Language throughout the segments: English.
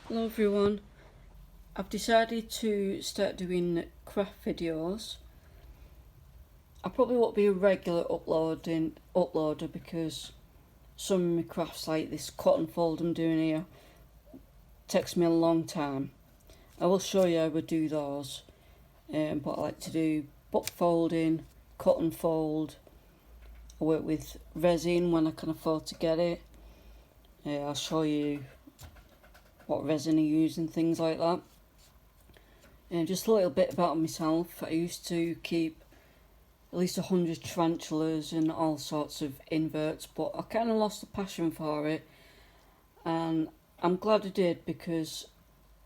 Hello everyone, I've decided to start doing craft videos. I probably won't be a regular uploader because some of my crafts like this cotton fold I'm doing here takes me a long time. I will show you how I do those, but I like to do book folding, cotton fold. I work with resin when I can afford to get it. I'll show you what resin I use and things like that. And just a little bit about myself. I used to keep at least 100 tarantulas and all sorts of inverts, but I kind of lost the passion for it, and I'm glad I did because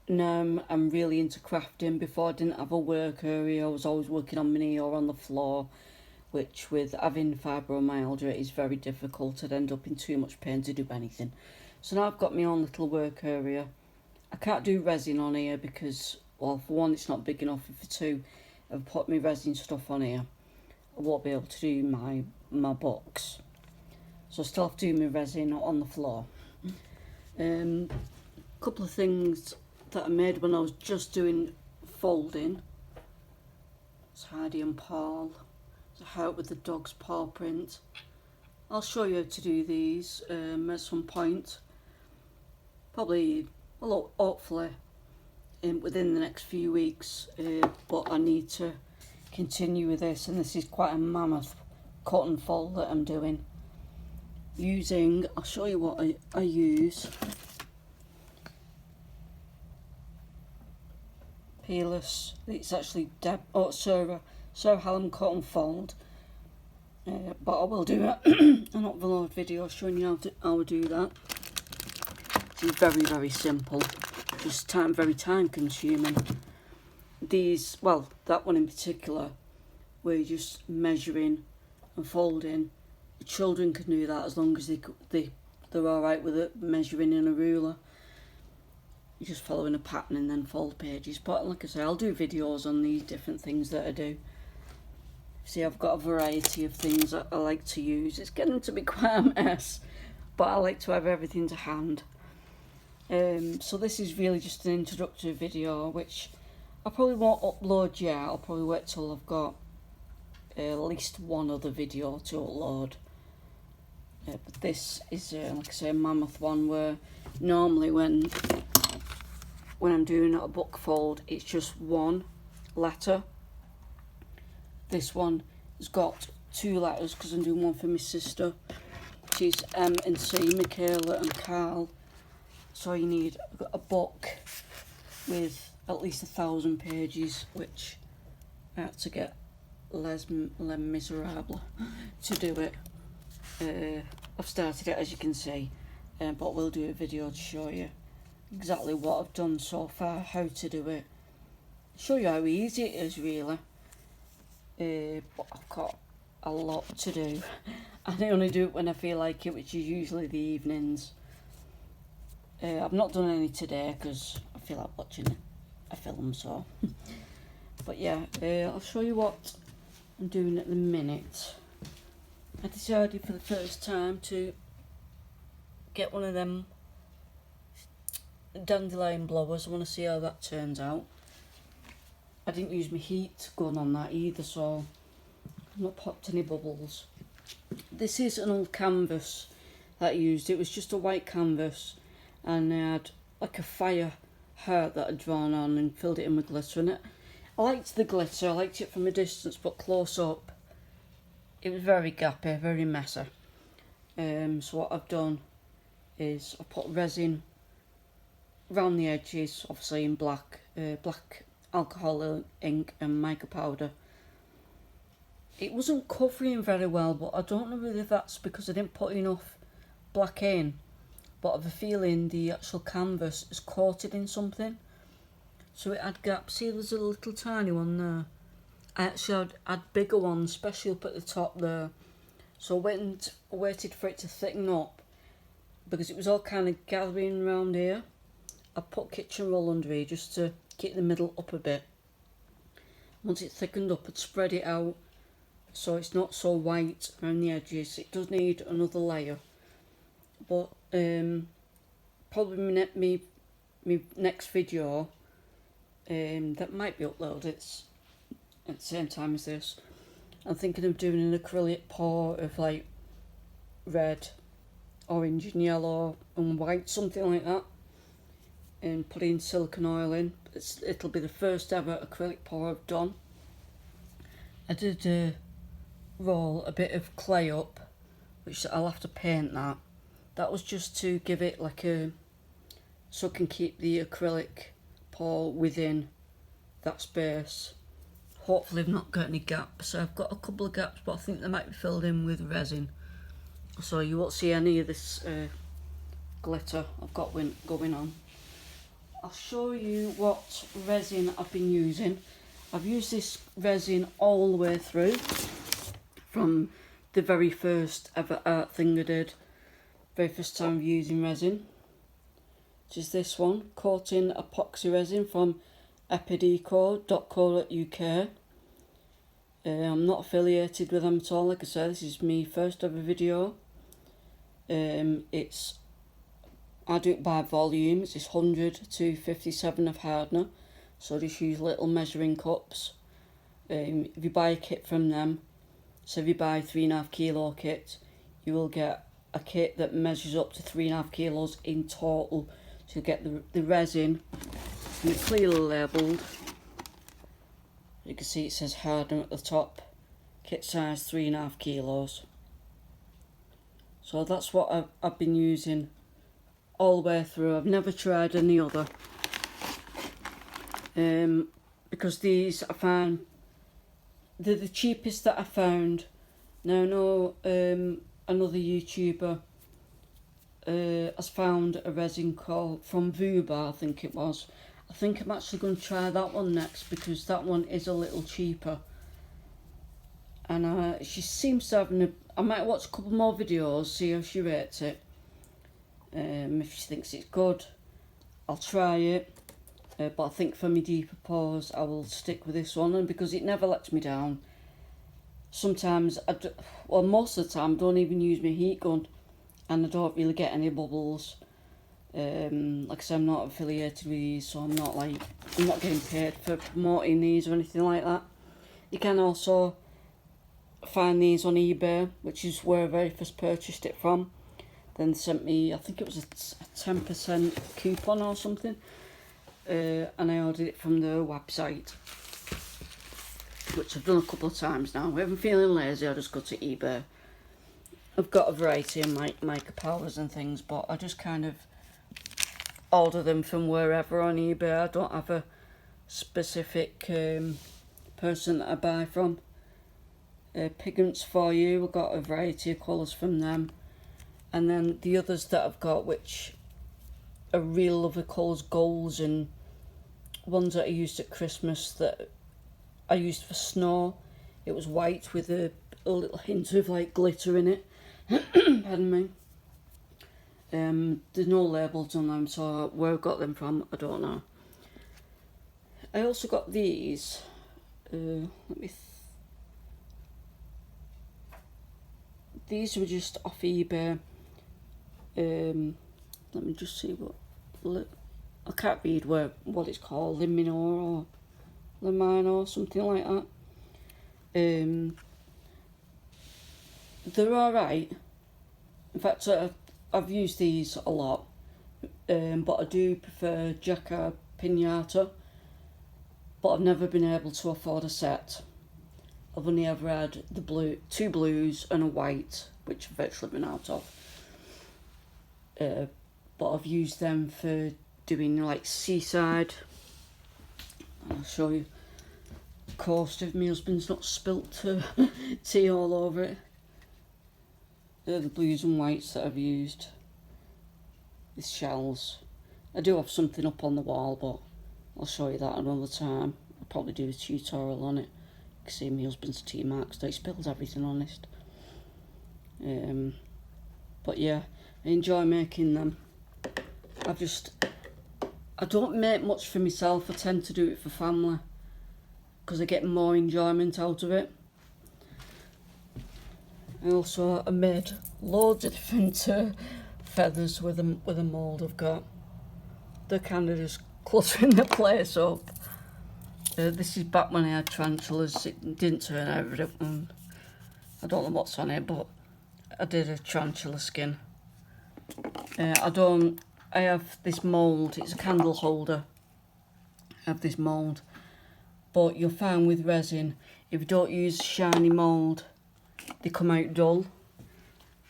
now I'm really into crafting. Before I didn't have a work area, I was always working on my knee or on the floor, which with having fibromyalgia is very difficult. I'd end up in too much pain to do anything. So now I've got my own little work area. I can't do resin on here because, well, for one, it's not big enough, and for two, I've put my resin stuff on here, I won't be able to do my box. So I still have to do my resin on the floor. A couple of things that I made when I was just doing folding. It's Heidi and Paul. It's a heart with the dog's paw print. I'll show you how to do these at some point. Probably, well, hopefully within the next few weeks. But I need to continue with this, and this is quite a mammoth cotton fold that I'm doing using, I'll show you what I use. Peerless, it's actually Sarah Hallam cotton fold, but I will do an upload video showing you how I do that. It's very simple, just very time consuming. These, well, that one in particular, where you're just measuring and folding, the children can do that as long as they're alright with it, measuring in a ruler. You're just following a pattern and then fold pages. But like I say, I'll do videos on these different things that I do. See, I've got a variety of things that I like to use. It's getting to be quite a mess, but I like to have everything to hand. So this is really just an introductory video, which I probably won't upload yet. I'll probably wait till I've got at least one other video to upload. But this is, like I say, a mammoth one where normally when I'm doing a book fold, it's just one letter. This one has got two letters because I'm doing one for my sister, which is M and C, Michaela and Carl. So you need a book with at least 1,000 pages, which I had to get Les Miserables to do it. I've started it, as you can see, but we'll do a video to show you exactly what I've done so far, how to do it, show you how easy it is really. But I've got a lot to do. I only do it when I feel like it, which is usually the evenings. I've not done any today because I feel like watching a film, so but yeah, I'll show you what I'm doing at the minute. I decided for the first time to get one of them dandelion blowers. I want to see how that turns out. I didn't use my heat gun on that either, so I've not popped any bubbles. This is an old canvas that I used. It was just a white canvas, and I had like a fire heart that I'd drawn on and filled it in with glitter in it. I liked the glitter, I liked it from a distance, but close up it was very gappy, very messy. So what I've done is I put resin around the edges, obviously in black alcohol ink and mica powder. It wasn't covering very well, but I don't know whether that's because I didn't put enough black in, but I have a feeling the actual canvas is coated in something, so it had gaps. See, there's a little tiny one there. I actually had bigger ones, especially up at the top there. So I waited for it to thicken up because it was all kind of gathering around here. I put kitchen roll under here just to keep the middle up a bit. Once it thickened up, I'd spread it out so it's not so white around the edges. It does need another layer, but probably my my next video that might be uploaded at the same time as this, I'm thinking of doing an acrylic pour of like red, orange and yellow and white, something like that, and putting silicone oil in. It'll be the first ever acrylic pour I've done. I did roll a bit of clay up, which I'll have to paint that. That was just to give it like so I can keep the acrylic pour within that space. Hopefully I've not got any gaps. So I've got a couple of gaps, but I think they might be filled in with resin. So you won't see any of this glitter I've got going on. I'll show you what resin I've been using. I've used this resin all the way through, from the very first ever art thing I did, very first time of using resin, which is this one, coating epoxy resin from epideco.co.uk. I'm not affiliated with them at all. Like I said, this is my first ever video. I do it by volume. It's 100 to 57 of hardener, so I just use little measuring cups. If you buy a kit from them, so if you buy 3.5 kilo kit, you will get a kit that measures up to 3.5 kilos in total. So you'll get the resin, and it's clearly labelled. You can see it says hardener at the top, kit size 3.5 kilos. So that's what I've been using all the way through. I've never tried any other, because these I found they're the cheapest that I found. Now I know another YouTuber has found a resin called from Vuba, I think it was. I think I'm actually going to try that one next, because that one is a little cheaper. And she seems to have I might watch a couple more videos, see how she rates it. If she thinks it's good, I'll try it. But I think for my deeper pours, I will stick with this one. And because it never lets me down, sometimes, most of the time, I don't even use my heat gun, and I don't really get any bubbles. Like I said, I'm not affiliated with these, so I'm not getting paid for promoting these or anything like that. You can also find these on eBay, which is where I very first purchased it from. Then they sent me, I think it was a 10% coupon or something, and I ordered it from their website, which I've done a couple of times now. If I'm feeling lazy, I just go to eBay. I've got a variety of mica powders and things, but I just kind of order them from wherever on eBay. I don't have a specific person that I buy from. Pigments For You, I've got a variety of colours from them. And then the others that I've got, which are real lovely colours, golds, and ones that I used at Christmas that I used for snow. It was white with a little hint of like glitter in it. Pardon me. There's no labels on them, so where I got them from, I don't know. I also got these. These were just off eBay. Let me just see I can't read what it's called, Limino or Limino, something like that. They're alright. In fact, I've used these a lot, but I do prefer Jacquard Pinata, but I've never been able to afford a set. I've only ever had two blues and a white, which I've virtually been out of. But I've used them for doing like seaside. I'll show you the coast if my husband's not spilt tea all over it. They're the blues and whites that I've used. With shells. I do have something up on the wall, but I'll show you that another time. I'll probably do a tutorial on it. You can see my husband's tea marks. He spills everything on it. But yeah, I enjoy making them. I don't make much for myself. I tend to do it for family, because I get more enjoyment out of it. I made loads of different feathers with a mould I've got. they're kind of just cluttering the place up. This is back when I had tarantulas. It didn't turn out very well. I don't know what's on it, but I did a tarantula skin. I have this mould. It's a candle holder. I have this mould. But you'll find with resin, if you don't use shiny mould, they come out dull.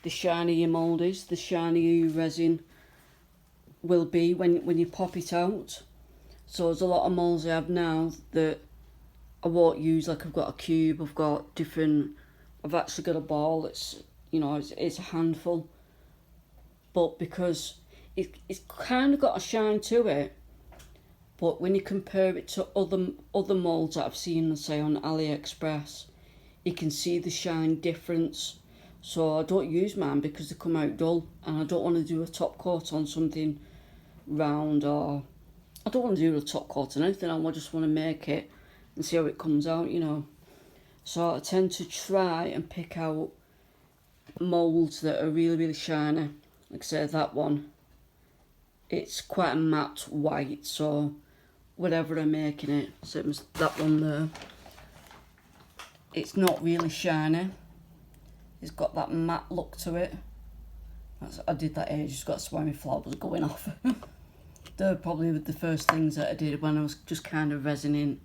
The shinier your mould is, the shinier your resin will be when you pop it out. So there's a lot of moulds I have now that I won't use. Like I've got a cube, I've actually got a ball that's, it's a handful. But because it's kind of got a shine to it, but when you compare it to other moulds that I've seen, say on AliExpress, you can see the shine difference. So I don't use mine because they come out dull, and I don't want to do a top coat on something round, or I don't want to do a top coat on anything. I just want to make it and see how it comes out, So I tend to try and pick out moulds that are really, really shiny. Like I said, that one, it's quite a matte white, so whatever I'm making it, same as that one there, it's not really shiny. It's got that matte look to it. I did that ages ago, that's why my flower was going off. They're probably the first things that I did when I was just kind of resining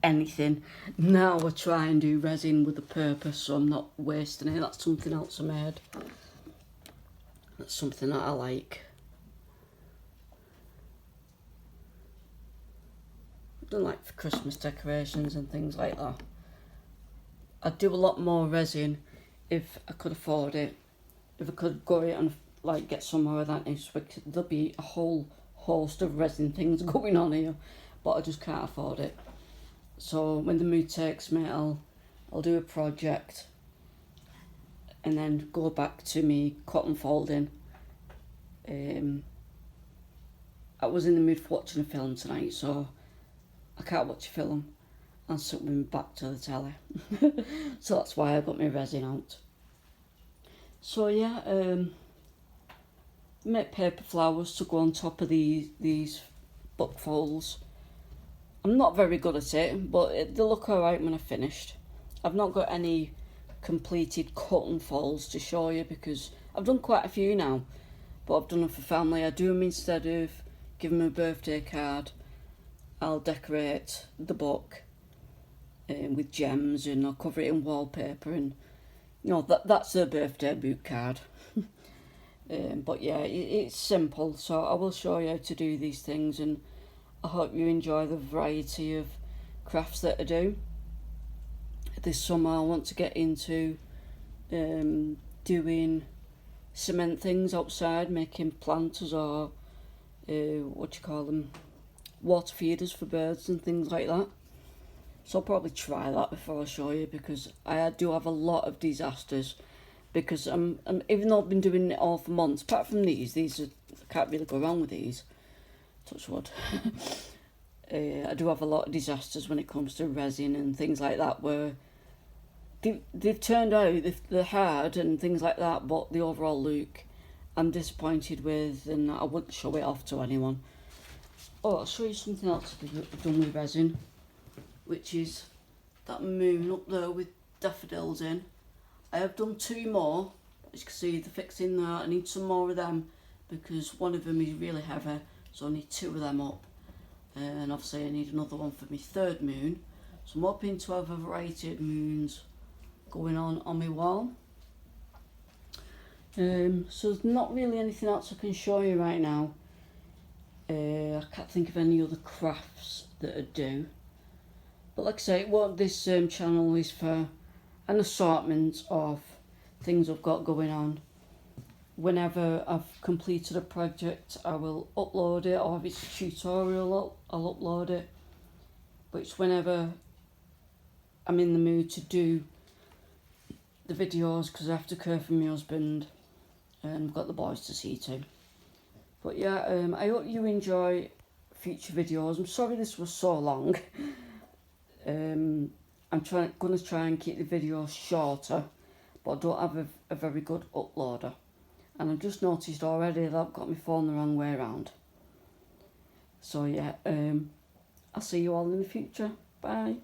anything. Now I try and do resin with a purpose, so I'm not wasting it. That's something else I made. That's something that I like. I've done like for Christmas decorations and things like that. I'd do a lot more resin if I could afford it. If I could go out and like get somewhere of that next week, there'll be a whole host of resin things going on here, but I just can't afford it. So when the mood takes me, I'll do a project and then go back to me cotton folding. I was in the mood for watching a film tonight, so I can't watch a film and sit with me back to the telly. So that's why I got my resin out. So yeah, make paper flowers to go on top of these book folds. I'm not very good at it, but they look alright when I've finished. I've not got any completed cotton folds to show you because I've done quite a few now, but I've done them for family. I do them instead of giving them a birthday card. I'll decorate the book with gems, and I'll cover it in wallpaper, and that's their birthday book card. But yeah, it's simple, so I will show you how to do these things, and I hope you enjoy the variety of crafts that I do. This summer I want to get into doing cement things outside, making planters or water feeders for birds and things like that. So I'll probably try that before I show you, because I do have a lot of disasters, because I'm even though I've been doing it all for months, apart from these are, I can't really go wrong with these, touch wood. I do have a lot of disasters when it comes to resin and things like that, where they've turned out, they're hard and things like that, but the overall look I'm disappointed with, and I wouldn't show it off to anyone. Oh, I'll show you something else I've done with resin, which is that moon up there with daffodils in. I have done 2 more, as you can see they're fixed in there. I need some more of them because one of them is really heavy, so I need 2 of them up. And obviously I need another one for my 3rd moon. So I'm hoping to have a variety of moons going on my wall. So there's not really anything else I can show you right now. I can't think of any other crafts that I do. But like I say, what this channel is for, an assortment of things I've got going on. Whenever I've completed a project, I will upload it, or if it's a tutorial, I'll upload it. But it's whenever I'm in the mood to do the videos, because I have to care for my husband and I've got the boys to see too. But yeah, I hope you enjoy future videos. I'm sorry this was so long. I'm going to try and keep the videos shorter, but I don't have a very good uploader. And I've just noticed already that I've got my phone the wrong way around. So yeah, I'll see you all in the future. Bye.